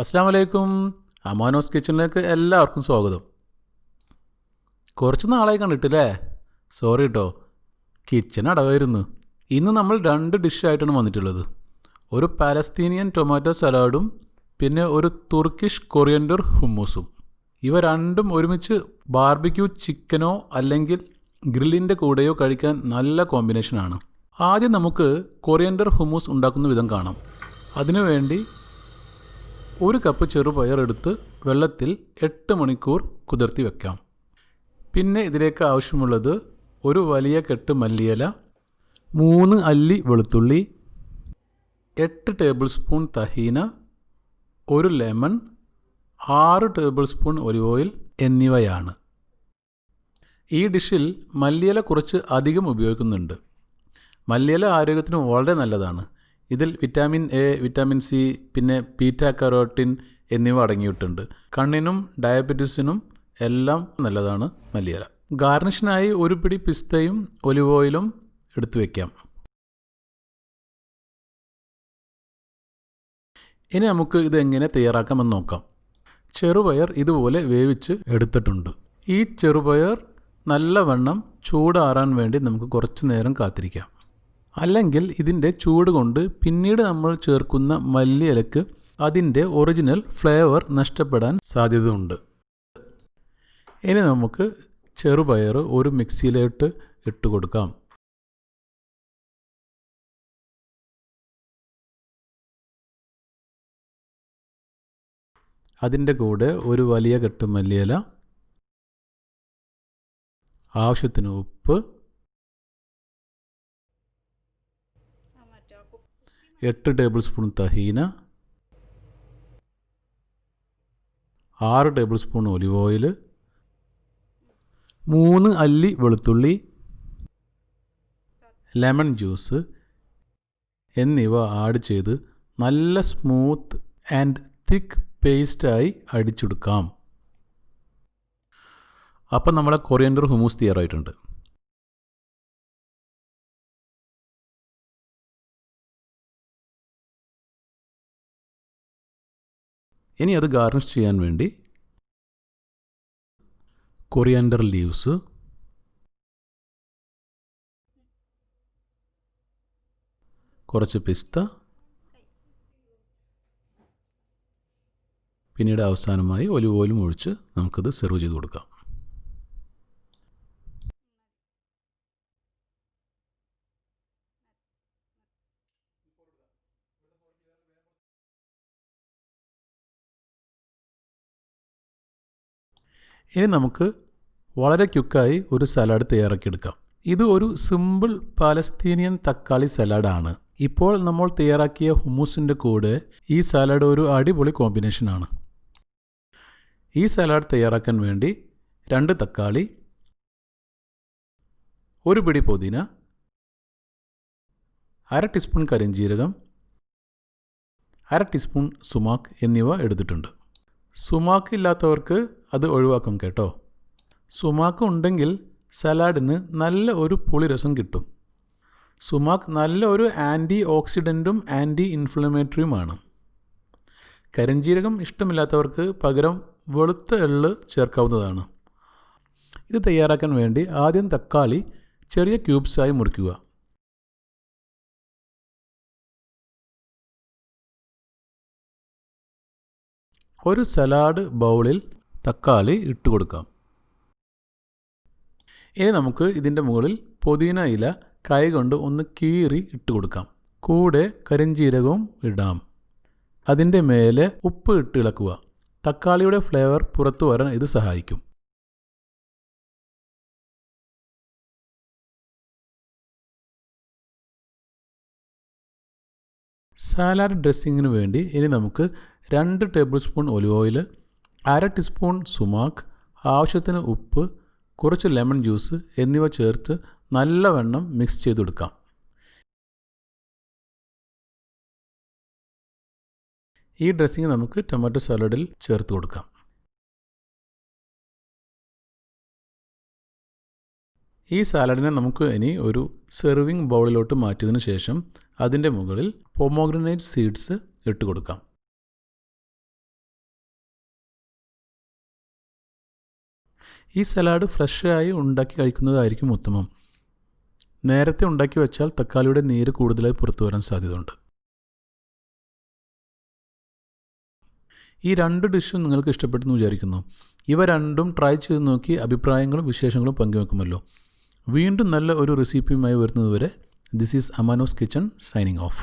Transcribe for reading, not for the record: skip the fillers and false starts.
അസ്സലാമു അലൈക്കും. അമാനോസ് കിച്ചണിലേക്ക് എല്ലാവർക്കും സ്വാഗതം. കുറച്ച് നാളായി കണ്ടിട്ടില്ലേ? സോറി കേട്ടോ, കിച്ചൺ അടവായിരുന്നു. ഇന്ന് നമ്മൾ 2 ഡിഷായിട്ടാണ് വന്നിട്ടുള്ളത്. ഒരു പാലസ്തീനിയൻ ടൊമാറ്റോ സലാഡും പിന്നെ ഒരു തുർക്കിഷ് കൊറിയൻഡർ ഹുമ്മൂസും. ഇവ രണ്ടും ഒരുമിച്ച് ബാർബിക്യൂ ചിക്കനോ അല്ലെങ്കിൽ ഗ്രില്ലിൻ്റെ കൂടെയോ കഴിക്കാൻ നല്ല കോമ്പിനേഷനാണ്. ആദ്യം നമുക്ക് കൊറിയൻഡർ ഹുമ്മൂസ് ഉണ്ടാക്കുന്ന വിധം കാണാം. അതിനുവേണ്ടി 1 കപ്പ് ചെറുപയർ എടുത്ത് വെള്ളത്തിൽ 8 മണിക്കൂർ കുതിർത്തി വെക്കാം. പിന്നെ ഇതിലേക്ക് ആവശ്യമുള്ളത് ഒരു വലിയ കെട്ട് മല്ലിയില, 3 അല്ലി വെളുത്തുള്ളി, 8 table spoon തഹീന, 1 lemon, 6 table spoon olive oil എന്നിവയാണ്. ഈ ഡിഷിൽ മല്ലിയില കുറച്ച് അധികം ഉപയോഗിക്കുന്നുണ്ട്. മല്ലിയില ആരോഗ്യത്തിന് വളരെ നല്ലതാണ്. ഇതിൽ വിറ്റാമിൻ എ, വിറ്റാമിൻ സി, പിന്നെ ബീറ്റ കരോട്ടിൻ എന്നിവ അടങ്ങിയിട്ടുണ്ട്. കണ്ണിനും ഡയബറ്റീസിനും എല്ലാം നല്ലതാണ് മല്ലിയില. ഗാർണിഷിനായി 1 പിടി പിസ്തയും ഒലിവ് ഓയിലും എടുത്തു വയ്ക്കാം. ഇനി നമുക്ക് ഇത് എങ്ങനെ തയ്യാറാക്കാമെന്ന് നോക്കാം. ചെറുപയർ ഇതുപോലെ വേവിച്ച് എടുത്തിട്ടുണ്ട്. ഈ ചെറുപയർ നല്ലവണ്ണം ചൂടാറാൻ വേണ്ടി നമുക്ക് കുറച്ച് നേരം കാത്തിരിക്കാം. അല്ലെങ്കിൽ ഇതിൻ്റെ ചൂട് കൊണ്ട് പിന്നീട് നമ്മൾ ചേർക്കുന്ന മല്ലിയിലക്ക് അതിൻ്റെ ഒറിജിനൽ ഫ്ലേവർ നഷ്ടപ്പെടാൻ സാധ്യതയുണ്ട്. ഇനി നമുക്ക് ചെറുപയർ ഒരു മിക്സിയിലോട്ട് ഇട്ട് കൊടുക്കാം. അതിൻ്റെ കൂടെ ഒരു വലിയ കെട്ട് മല്ലിയില, ആവശ്യത്തിന് ഉപ്പ്, 8 table spoon തഹീന, 6 table spoon olive oil, 3 അല്ലി വെളുത്തുള്ളി, ലെമൺ ജ്യൂസ് എന്നിവ ആഡ് ചെയ്ത് നല്ല സ്മൂത്ത് ആൻഡ് തിക്ക് പേസ്റ്റായി അടിച്ചെടുക്കാം. അപ്പം നമ്മളെ കൊറിയൻഡർ ഹുമൂസ് തയ്യാറായിട്ടുണ്ട്. ഇനി അത് ഗാർണിഷ് ചെയ്യാൻ വേണ്ടി കൊറിയാൻഡർ ലീവ്സ്, കുറച്ച് പിസ്ത, പിന്നീട് അവസാനമായി ഒലിവ് ഓയിലും ഒഴിച്ച് നമുക്കത് സെർവ് ചെയ്ത് കൊടുക്കാം. ഇനി നമുക്ക് വളരെ ക്വിക്കായി ഒരു സലാഡ് തയ്യാറാക്കിയെടുക്കാം. ഇത് ഒരു സിമ്പിൾ പാലസ്തീനിയൻ തക്കാളി സലാഡാണ്. ഇപ്പോൾ നമ്മൾ തയ്യാറാക്കിയ ഹുമ്മൂസിൻ്റെ കൂടെ ഈ സലാഡ് ഒരു അടിപൊളി കോമ്പിനേഷനാണ്. ഈ സലാഡ് തയ്യാറാക്കാൻ വേണ്ടി 2 തക്കാളി, 1 പിടി പുതിന, 1/2 ടീസ്പൂൺ കരിഞ്ജീരകം, 1/2 ടീസ്പൂൺ സുമാക്ക് എന്നിവ എടുത്തിട്ടുണ്ട്. സുമാക്ക് ഇല്ലാത്തവർക്ക് അത് ഒഴിവാക്കും കേട്ടോ. സുമാക്ക് ഉണ്ടെങ്കിൽ സലാഡിന് നല്ല ഒരു പുളിരസം കിട്ടും. സുമാക്ക് നല്ല ഒരു ആൻറ്റി ഓക്സിഡൻറ്റും ആൻറ്റി ഇൻഫ്ലമേറ്ററിയുമാണ്. കരിഞ്ജീരകം ഇഷ്ടമില്ലാത്തവർക്ക് പകരം വെളുത്ത എള്ള് ചേർക്കാവുന്നതാണ്. ഇത് തയ്യാറാക്കാൻ വേണ്ടി ആദ്യം തക്കാളി ചെറിയ ക്യൂബ്സായി മുറിക്കുക. ഒരു സലാഡ് ബൗളിൽ തക്കാളി ഇട്ട് കൊടുക്കാം. ഇനി നമുക്ക് ഇതിൻ്റെ മുകളിൽ പുതിന ഇല കൈകൊണ്ട് ഒന്ന് കീറി ഇട്ട് കൊടുക്കാം. കൂടെ കരിഞ്ജീരകവും ഇടാം. അതിൻ്റെ മേലെ ഉപ്പ് ഇട്ട് ഇളക്കുക. തക്കാളിയുടെ ഫ്ലേവർ പുറത്തു വരാൻ ഇത് സഹായിക്കും. സാലഡ് ഡ്രസ്സിങ്ങിന് വേണ്ടി ഇനി നമുക്ക് 2 tablespoon olive oil, 1/2 teaspoon sumac, ആവശ്യത്തിന് ഉപ്പ്, കുറച്ച് ലെമൺ ജ്യൂസ് എന്നിവ ചേർത്ത് നല്ലവണ്ണം മിക്സ് ചെയ്തെടുക്കാം. ഈ ഡ്രസ്സിങ് നമുക്ക് ടൊമാറ്റോ സാലഡിൽ ചേർത്ത് കൊടുക്കാം. ഈ സാലഡിനെ നമുക്ക് ഇനി ഒരു സെർവിങ് ബൗളിലോട്ട് മാറ്റിയതിനു ശേഷം അതിൻ്റെ മുകളിൽ പൊമോഗ്രനേറ്റ് സീഡ്സ് ഇട്ട് കൊടുക്കാം. ഈ സലാഡ് ഫ്രഷായി ഉണ്ടാക്കി കഴിക്കുന്നതായിരിക്കും ഉത്തമം. നേരത്തെ ഉണ്ടാക്കി വെച്ചാൽ തക്കാളിയുടെ നീര് കൂടുതലായി പുറത്തു വരാൻ സാധ്യതയുണ്ട്. ഈ 2 ഡിഷും നിങ്ങൾക്ക് ഇഷ്ടപ്പെട്ടെന്ന് വിചാരിക്കുന്നു. ഇവ രണ്ടും ട്രൈ ചെയ്ത് നോക്കി അഭിപ്രായങ്ങളും വിശേഷങ്ങളും പങ്കുവെക്കുമല്ലോ. വീണ്ടും നല്ല ഒരു റെസിപ്പിയുമായി വരുന്നതുവരെ this is Amano's kitchen signing of.